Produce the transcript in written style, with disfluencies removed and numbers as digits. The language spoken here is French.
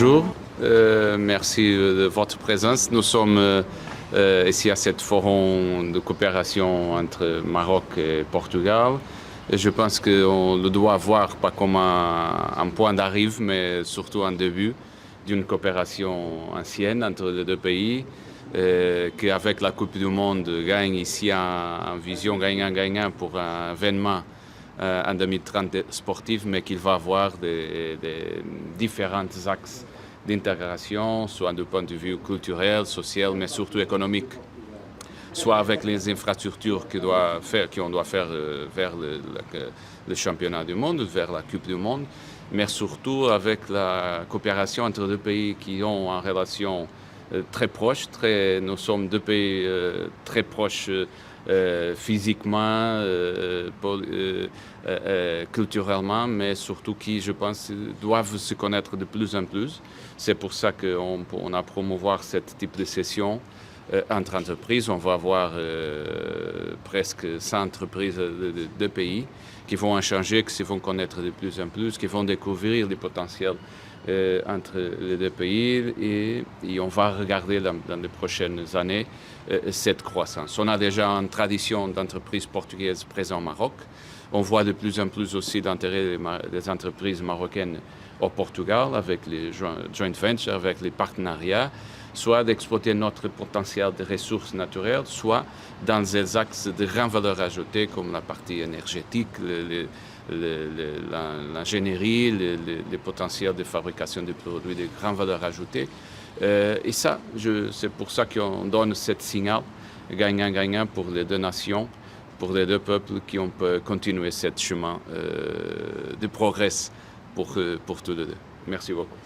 Bonjour, merci de votre présence. Nous sommes ici à cette forum de coopération entre Maroc et Portugal. Et je pense qu'on le doit voir pas comme un point d'arrivée, mais surtout un début d'une coopération ancienne entre les deux pays, qui avec la Coupe du Monde gagne ici en vision gagnant-gagnant pour un événement en 2030 sportif, mais qu'il va avoir des différents axes d'intégration, soit du point de vue culturel, social, mais surtout économique, soit avec les infrastructures qu'on doit faire vers le championnat du monde, vers la Coupe du Monde, mais surtout avec la coopération entre deux pays qui ont une relation très proche. Nous sommes deux pays très proches physiquement, culturellement, mais surtout qui, je pense, doivent se connaître de plus en plus. C'est pour ça qu'on a promouvoir ce type de session entre entreprises. On va avoir presque 100 entreprises de deux pays qui vont échanger, qui se vont connaître de plus en plus, qui vont découvrir les potentiels entre les deux pays et on va regarder dans les prochaines années cette croissance. On a déjà une tradition d'entreprises portugaises présentes au Maroc. On voit de plus en plus aussi d'intérêt des entreprises marocaines au Portugal avec les joint ventures, avec les partenariats, soit d'exploiter notre potentiel de ressources naturelles, soit dans des axes de grande valeur ajoutée comme la partie énergétique, l'ingénierie, les potentiels de fabrication de produits de grande valeur ajoutée. Et ça, c'est pour ça qu'on donne ce signal gagnant-gagnant pour les deux nations, pour les deux peuples qui ont pu continuer ce chemin de progrès pour tous les deux. Merci beaucoup.